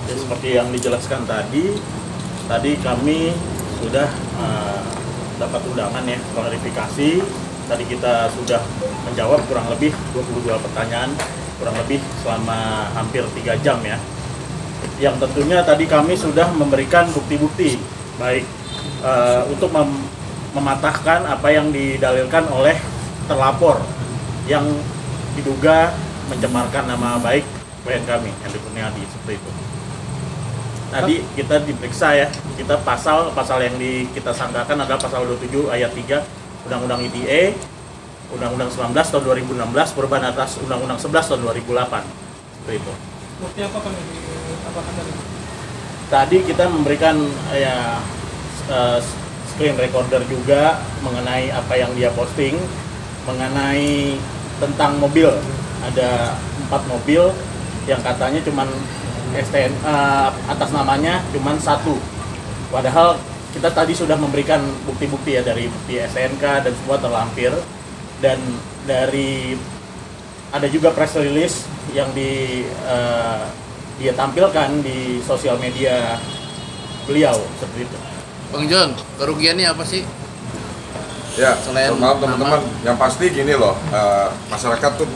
Ya, seperti yang dijelaskan tadi kami sudah dapat undangan ya, klarifikasi. Tadi kita sudah menjawab kurang lebih 22 pertanyaan, kurang lebih selama hampir 3 jam ya. Yang tentunya tadi kami sudah memberikan bukti-bukti, baik untuk mematahkan apa yang didalilkan oleh terlapor yang diduga mencemarkan nama baik klien kami, Henry Kurniadi, seperti itu. Tadi kita diperiksa ya, kita pasal yang kita sangkakan adalah pasal 27 ayat 3 Undang-Undang ITE, Undang-Undang 19 tahun 2016, perubahan atas Undang-Undang 11 tahun 2008. Seperti itu. Bukti apa kan yang diapakan tadi? Tadi kita memberikan ya screen recorder juga mengenai apa yang dia posting, mengenai tentang mobil. Ada 4 mobil yang katanya cuman STN atas namanya cuman 1. Padahal kita tadi sudah memberikan bukti-bukti ya, dari bukti STNK dan semua terlampir, dan dari ada juga press release yang dia tampilkan di sosial media beliau, seperti itu. Bang John, kerugiannya apa sih? Ya, selain maaf teman-teman, yang pasti gini loh, masyarakat tuh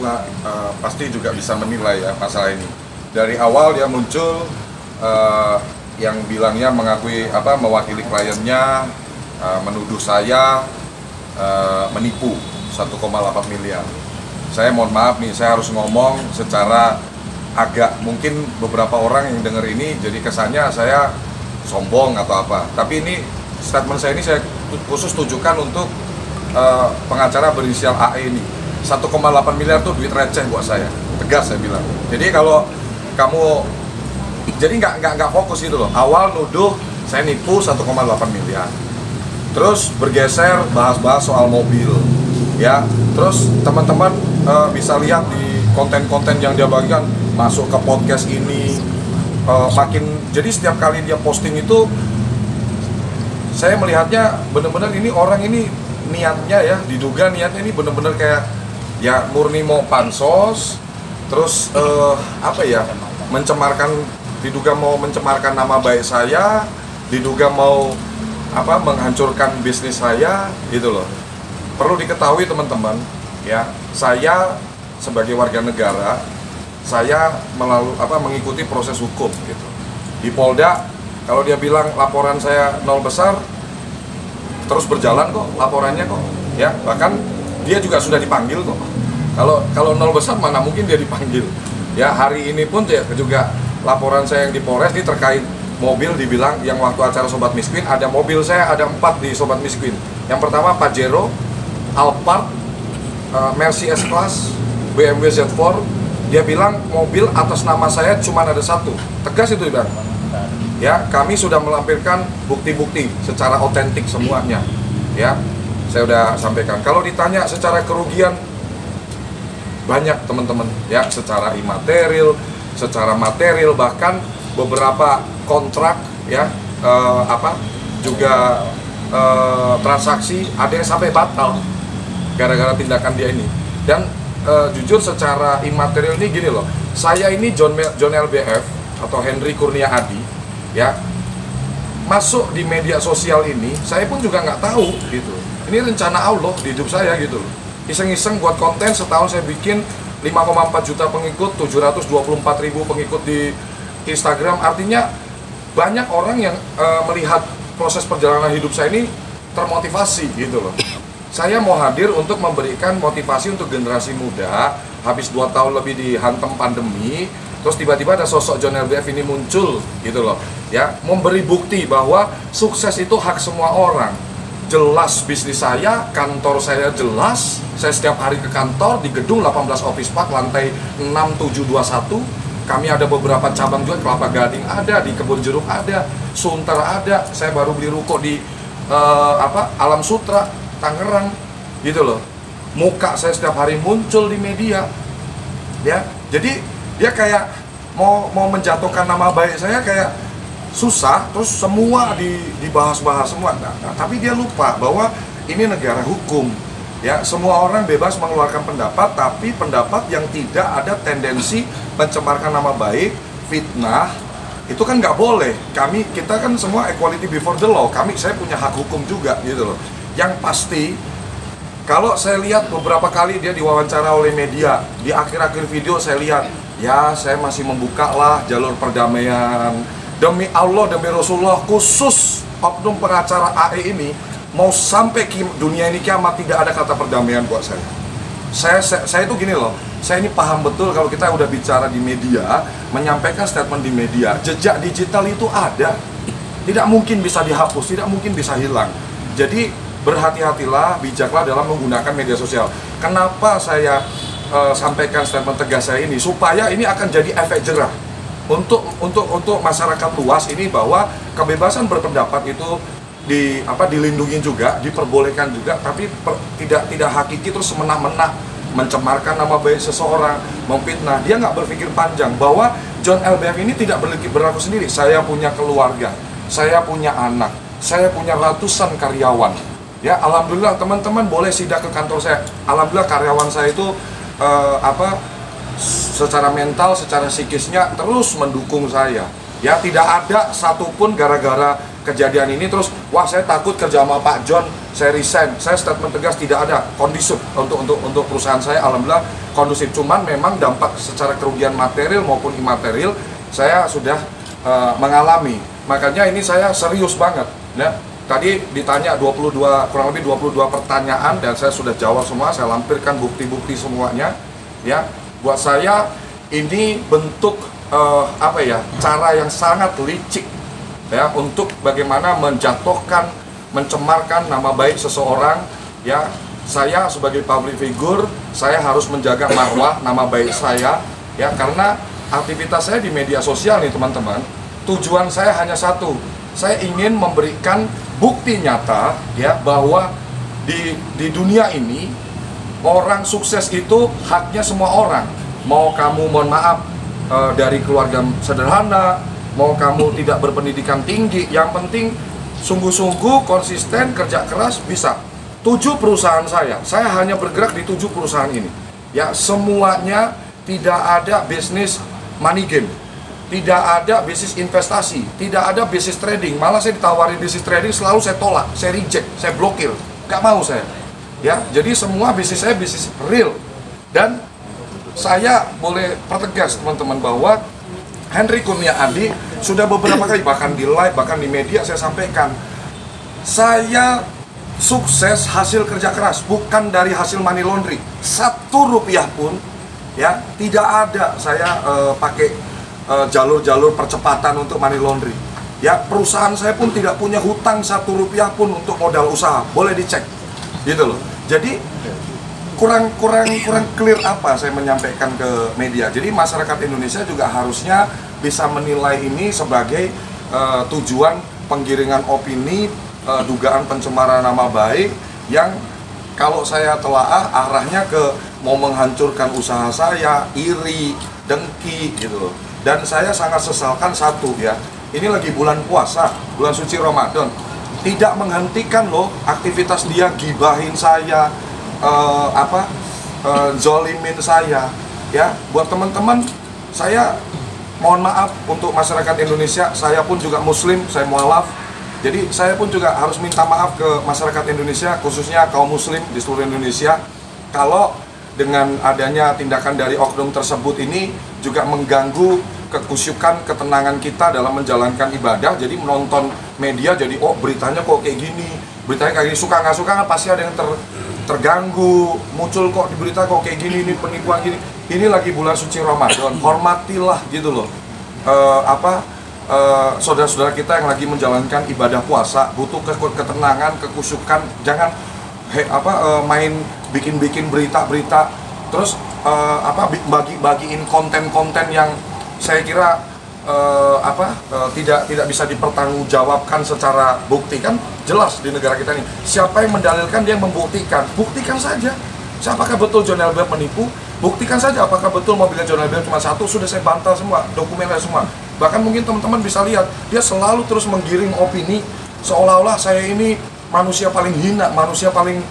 pasti juga bisa menilai ya masalah ini. Dari awal dia muncul yang bilangnya mengakui mewakili kliennya, menuduh saya menipu 1,8 miliar. Saya mohon maaf nih, saya harus ngomong secara agak, mungkin beberapa orang yang dengar ini jadi kesannya saya sombong atau apa. Tapi ini statement saya ini saya khusus tujukan untuk pengacara berinisial AE ini. 1,8 miliar tuh duit receh buat saya, tegas saya bilang. Jadi kalau kamu jadi nggak fokus gitu loh. Awal nuduh saya nipu 1,8 miliar, terus bergeser bahas-bahas soal mobil, ya. Terus teman-teman bisa lihat di konten-konten yang dia bagikan, masuk ke podcast ini, jadi setiap kali dia posting itu, saya melihatnya benar-benar ini orang ini niatnya ya, diduga niatnya ini benar-benar kayak ya murni mau pansos, terus diduga mau mencemarkan nama baik saya, diduga mau menghancurkan bisnis saya gitu loh. Perlu diketahui teman-teman ya, saya sebagai warga negara, saya mengikuti proses hukum gitu. Di Polda kalau dia bilang laporan saya nol besar, terus berjalan kok laporannya kok ya, bahkan dia juga sudah dipanggil kok. Kalau nol besar mana mungkin dia dipanggil ya. Hari ini pun juga laporan saya yang di Polres ini terkait mobil, dibilang yang waktu acara Sobat Miskin ada mobil saya ada 4 di Sobat Miskin. Yang pertama Pajero, Alphard, Mercy S-Class, BMW Z4. Dia bilang mobil atas nama saya cuma ada 1. Tegas itu Bang. Ya, kami sudah melampirkan bukti-bukti secara otentik semuanya. Ya, saya udah sampaikan. Kalau ditanya secara kerugian, banyak teman-teman ya, secara imaterial, secara material, bahkan beberapa kontrak ya juga transaksi ada yang sampai batal gara-gara tindakan dia ini. Dan jujur secara imaterial ini gini loh, saya ini John LBF atau Henry Kurniadi ya, masuk di media sosial ini saya pun juga nggak tahu gitu. Ini rencana Allah di hidup saya gitu loh. Iseng-iseng buat konten, setahun saya bikin 5,4 juta pengikut, 724.000 pengikut di Instagram. Artinya banyak orang yang melihat proses perjalanan hidup saya ini termotivasi gitu loh. Saya mau hadir untuk memberikan motivasi untuk generasi muda. Habis 2 tahun lebih dihantam pandemi, terus tiba-tiba ada sosok John LBF ini muncul gitu loh ya, memberi bukti bahwa sukses itu hak semua orang. Jelas bisnis saya, kantor saya jelas, saya setiap hari ke kantor di gedung 18 Office Park lantai 6721. Kami ada beberapa cabang juga, Kelapa Gading ada, di Kebun Jeruk ada, Sunter ada. Saya baru beli ruko di Alam Sutra, Tangerang gitu loh. Muka saya setiap hari muncul di media ya. Jadi dia kayak mau menjatuhkan nama baik saya, kayak susah, terus semua dibahas-bahas semua. Nah, tapi dia lupa bahwa ini negara hukum Ya, semua orang bebas mengeluarkan pendapat, tapi pendapat yang tidak ada tendensi mencemarkan nama baik, fitnah, itu kan nggak boleh. Kita kan semua equality before the law. Saya punya hak hukum juga gitu loh. Yang pasti, kalau saya lihat beberapa kali dia diwawancara oleh media, di akhir-akhir video saya lihat, ya saya masih membuka lah jalur perdamaian. Demi Allah, demi Rasulullah, khusus oknum pengacara AE ini, mau sampai dunia ini kiamat tidak ada kata perdamaian buat saya. Saya itu gini loh, saya ini paham betul kalau kita udah bicara di media, menyampaikan statement di media, jejak digital itu ada, tidak mungkin bisa dihapus, tidak mungkin bisa hilang. Jadi berhati-hatilah, bijaklah dalam menggunakan media sosial. Kenapa saya sampaikan statement tegas saya ini? Supaya ini akan jadi efek jerah untuk masyarakat luas ini, bahwa kebebasan berpendapat itu dilindungi juga, diperbolehkan juga, tapi tidak hakiki terus semena-mena mencemarkan nama baik seseorang, memfitnah. Dia nggak berpikir panjang bahwa John LBF ini tidak berlaku sendiri. Saya punya keluarga, saya punya anak, saya punya ratusan karyawan. Ya, alhamdulillah teman-teman boleh sidak ke kantor saya. Alhamdulillah karyawan saya itu secara mental, secara psikisnya terus mendukung saya. Ya, tidak ada satupun gara-gara kejadian ini terus, wah saya takut kerja sama Pak John, saya resign. Saya statement tegas, tidak ada. Kondusif untuk perusahaan saya, alhamdulillah kondusif. Cuman memang dampak secara kerugian material maupun imaterial saya sudah mengalami. Makanya ini saya serius banget. Ya, tadi ditanya kurang lebih 22 pertanyaan dan saya sudah jawab semua. Saya lampirkan bukti-bukti semuanya. Ya, buat saya ini bentuk cara yang sangat licik, ya, untuk bagaimana menjatuhkan, mencemarkan nama baik seseorang. Ya, saya sebagai public figure, saya harus menjaga marwah nama baik saya, ya, karena aktivitas saya di media sosial nih teman-teman, tujuan saya hanya satu, saya ingin memberikan bukti nyata, ya, bahwa di dunia ini orang sukses itu haknya semua orang. Mau kamu, mohon maaf, dari keluarga sederhana, mau kamu tidak berpendidikan tinggi, yang penting sungguh-sungguh, konsisten, kerja keras, bisa. 7 perusahaan saya hanya bergerak di 7 perusahaan ini. Ya, semuanya tidak ada bisnis money game, tidak ada bisnis investasi, tidak ada bisnis trading. Malah saya ditawarin bisnis trading, selalu saya tolak, saya reject, saya blokir, nggak mau saya. Ya, jadi semua bisnis saya bisnis real. Dan saya boleh pertegas teman-teman bahwa Henry Kurnia Adi sudah beberapa kali, bahkan di live, bahkan di media saya sampaikan, saya sukses hasil kerja keras, bukan dari hasil money laundry. 1 rupiah pun, ya, tidak ada saya pakai jalur-jalur percepatan untuk money laundry. Ya, perusahaan saya pun tidak punya hutang 1 rupiah pun untuk modal usaha, boleh dicek, gitu loh. Jadi kurang clear apa saya menyampaikan ke media. Jadi masyarakat Indonesia juga harusnya bisa menilai ini sebagai tujuan penggiringan opini, dugaan pencemaran nama baik yang kalau saya telaah arahnya ke mau menghancurkan usaha saya, iri, dengki gitu loh. Dan saya sangat sesalkan satu, ya, ini lagi bulan puasa, bulan suci Ramadan, tidak menghentikan loh aktivitas dia, gibahin saya, zolimin saya. Ya, buat teman-teman, saya mohon maaf untuk masyarakat Indonesia, saya pun juga muslim, saya mualaf. Jadi saya pun juga harus minta maaf ke masyarakat Indonesia, khususnya kaum muslim di seluruh Indonesia, kalau dengan adanya tindakan dari oknum tersebut ini juga mengganggu kekusyukan, ketenangan kita dalam menjalankan ibadah. Jadi menonton media jadi, oh beritanya kok kayak gini, beritanya kayak gini, suka nggak suka kan pasti ada yang terganggu, muncul kok di berita kok kayak gini, ini penipuan gini. Ini lagi bulan suci Ramadan, hormatilah gitu loh. Saudara-saudara kita yang lagi menjalankan ibadah puasa butuh ketenangan, kekusyukan. Jangan main bikin-bikin berita-berita, terus bagiin konten-konten yang saya kira tidak bisa dipertanggungjawabkan secara bukti. Kan jelas di negara kita ini, siapa yang mendalilkan dia yang membuktikan. Buktikan saja, apakah betul John LBF menipu. Buktikan saja apakah betul mobilnya John LBF cuma 1. Sudah saya bantah semua, dokumennya semua. Bahkan mungkin teman-teman bisa lihat, dia selalu terus menggiring opini seolah-olah saya ini manusia paling hina, manusia paling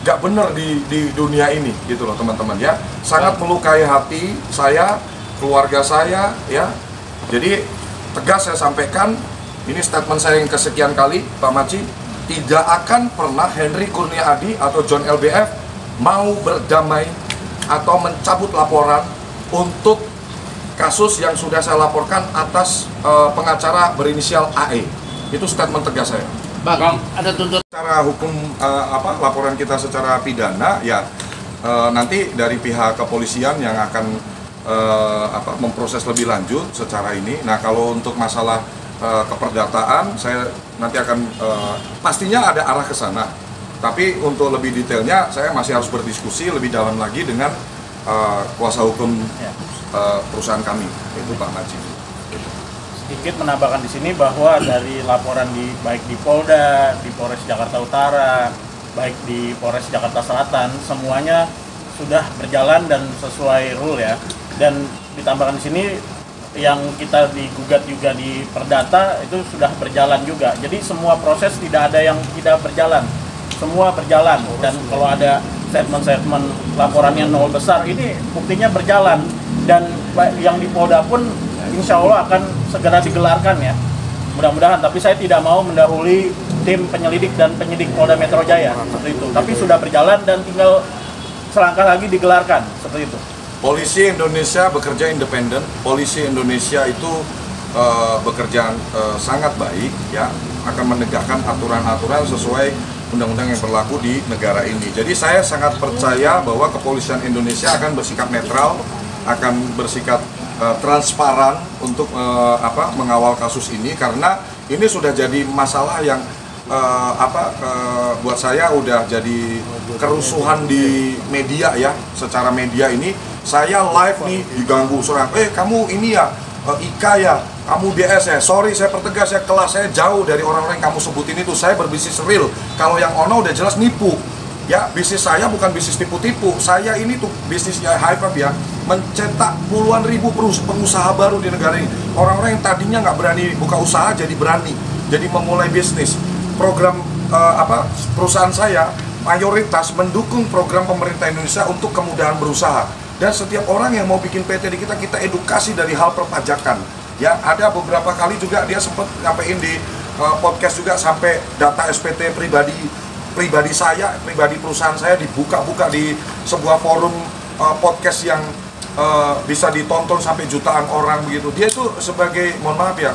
nggak bener di dunia ini gitu loh teman-teman ya. Sangat melukai hati saya, keluarga saya ya. Jadi tegas saya sampaikan, ini statement saya yang kesekian kali Pak Maci, tidak akan pernah Henry Kurnia Adi atau John LBF mau berdamai atau mencabut laporan untuk kasus yang sudah saya laporkan atas pengacara berinisial AE. Itu statement tegas saya. Bang, ada tuntut Secara hukum laporan kita secara pidana ya nanti dari pihak kepolisian yang akan memproses lebih lanjut secara ini. Nah, kalau untuk masalah keperdataan saya nanti akan pastinya ada arah ke sana. Tapi untuk lebih detailnya saya masih harus berdiskusi lebih dalam lagi dengan kuasa hukum perusahaan kami, itu Pak Maji. Sedikit menambahkan di sini bahwa dari laporan baik di Polda, di Polres Jakarta Utara, baik di Polres Jakarta Selatan, semuanya sudah berjalan dan sesuai rule ya. Dan ditambahkan di sini yang kita digugat juga di Perdata itu sudah berjalan juga. Jadi semua proses tidak ada yang tidak berjalan, semua berjalan. Dan kalau ada statement-statement laporannya nol besar, ini buktinya berjalan. Dan yang di Polda pun insya Allah akan segera digelarkan ya, mudah-mudahan. Tapi saya tidak mau mendahului tim penyelidik dan penyidik Polda Metro Jaya seperti itu. Tapi sudah berjalan dan tinggal selangkah lagi digelarkan seperti itu. Polisi Indonesia bekerja independen. Polisi Indonesia itu bekerja sangat baik ya, akan menegakkan aturan-aturan sesuai undang-undang yang berlaku di negara ini. Jadi saya sangat percaya bahwa kepolisian Indonesia akan bersikap netral, akan bersikap transparan untuk mengawal kasus ini, karena ini sudah jadi masalah yang buat saya udah jadi kerusuhan di media ya. Secara media ini saya live nih diganggu seorang, kamu ini ya IKA ya, kamu DS ya. Sorry saya pertegas ya, kelas saya jauh dari orang-orang yang kamu sebutin itu. Saya berbisnis real. Kalau yang ono udah jelas nipu. Ya, bisnis saya bukan bisnis tipu-tipu. Saya ini tuh bisnisnya High Five ya, mencetak puluhan ribu pengusaha baru di negara ini. Orang-orang yang tadinya nggak berani buka usaha jadi berani, jadi memulai bisnis. Program perusahaan saya mayoritas mendukung program pemerintah Indonesia untuk kemudahan berusaha. Dan setiap orang yang mau bikin PT di kita edukasi dari hal perpajakan. Ya, ada beberapa kali juga dia sempat nyampein di podcast juga sampai data SPT pribadi saya, pribadi perusahaan saya dibuka-buka di sebuah forum podcast yang bisa ditonton sampai jutaan orang begitu. Dia itu sebagai, mohon maaf ya,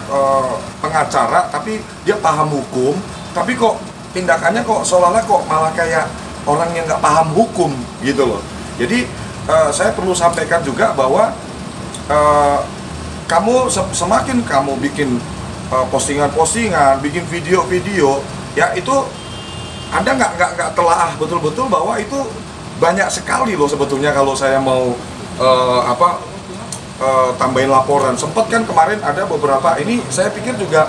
pengacara, tapi dia paham hukum, tapi kok tindakannya kok seolah-olah kok malah kayak orang yang nggak paham hukum gitu loh. Jadi saya perlu sampaikan juga bahwa kamu semakin kamu bikin postingan-postingan, bikin video-video, ya itu Anda nggak telaah betul-betul bahwa itu banyak sekali loh sebetulnya kalau saya mau tambahin laporan. Sempat kan kemarin ada beberapa, ini saya pikir juga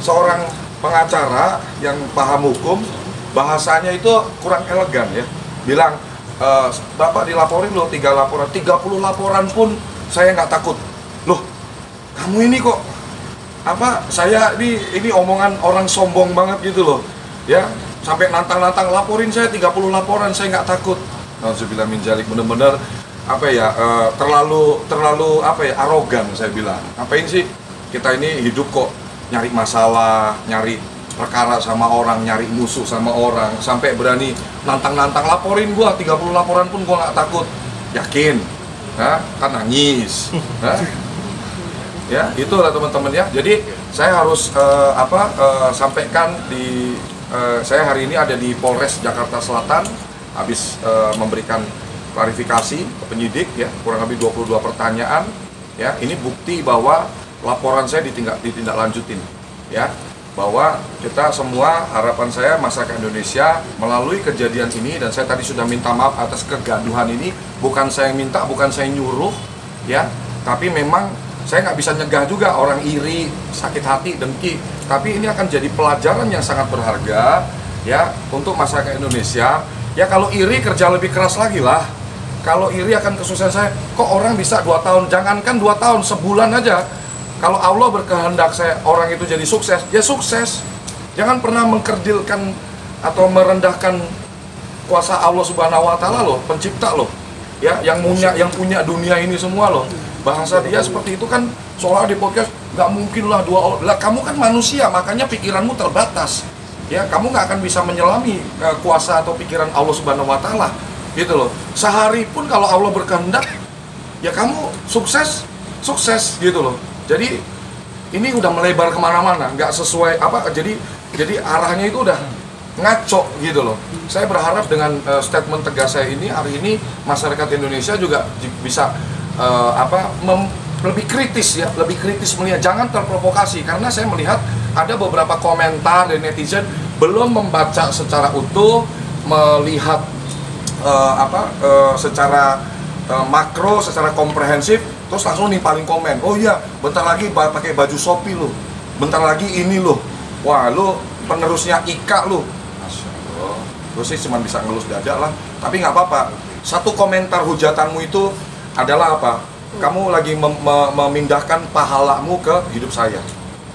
seorang pengacara yang paham hukum, bahasanya itu kurang elegan ya. Bilang, Bapak dilaporin loh 3 laporan, 30 laporan pun saya nggak takut. Loh, kamu ini kok saya ini omongan orang sombong banget gitu loh ya. Sampai nantang-nantang, laporin saya 30 laporan, saya nggak takut. Nauzubillah min dzalik, bener-bener terlalu arogan saya bilang. Ngapain sih kita ini hidup kok nyari masalah, nyari perkara sama orang, nyari musuh sama orang, sampai berani nantang-nantang, laporin gua 30 laporan pun gua nggak takut. Yakin? Kan nangis. Ya, itulah teman-teman ya. Jadi saya harus sampaikan di saya hari ini ada di Polres Jakarta Selatan, habis memberikan klarifikasi ke penyidik ya, kurang lebih 22 pertanyaan ya. Ini bukti bahwa laporan saya ditindaklanjutin ya, bahwa kita semua, harapan saya masyarakat Indonesia melalui kejadian ini, dan saya tadi sudah minta maaf atas kegaduhan ini, bukan saya yang minta, bukan saya nyuruh ya, tapi memang saya nggak bisa nyegah juga orang iri, sakit hati, dengki. Tapi ini akan jadi pelajaran yang sangat berharga ya untuk masyarakat Indonesia. Ya kalau iri kerja lebih keras lagi lah. Kalau iri akan kesusahan saya. Kok orang bisa 2 tahun? Jangankan 2 tahun, sebulan aja. Kalau Allah berkehendak orang itu jadi sukses, ya sukses. Jangan pernah mengkerdilkan atau merendahkan kuasa Allah Subhanahu wa taala loh, pencipta loh. Ya, yang punya dunia ini semua loh. Bahasa dia seperti itu kan, soalnya di podcast nggak mungkin lah dua Allah. Lah kamu kan manusia, makanya pikiranmu terbatas. Ya, kamu nggak akan bisa menyelami kuasa atau pikiran Allah Subhanahu wa taala. Gitu loh. Sehari pun kalau Allah berkehendak, ya kamu sukses gitu loh. Jadi ini udah melebar kemana-mana, nggak sesuai apa. Jadi arahnya itu udah ngaco gitu loh. Saya berharap dengan statement tegas saya ini hari ini masyarakat Indonesia juga bisa lebih kritis ya, lebih kritis melihat, jangan terprovokasi, karena saya melihat ada beberapa komentar dari netizen belum membaca secara utuh, melihat secara makro, secara komprehensif, terus langsung nimpalin komen. Oh iya, bentar lagi pakai baju Shopee lo, bentar lagi ini lo, wah lo penerusnya Ika lo. Masya Allah, gue sih cuma bisa ngelus dada lah, tapi nggak apa-apa. Satu komentar hujatanmu itu adalah apa? Kamu lagi memindahkan pahalamu ke hidup saya.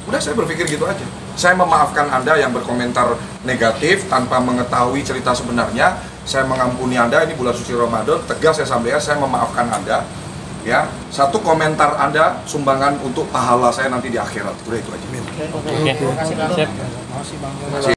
Udah, saya berpikir gitu aja. Saya memaafkan Anda yang berkomentar negatif tanpa mengetahui cerita sebenarnya. Saya mengampuni Anda, ini bulan suci Ramadan, tegas saya sampaikan, saya memaafkan Anda. Ya, satu komentar Anda sumbangan untuk pahala saya nanti di akhirat. Udah itu aja. Oke. Terima kasih Bang.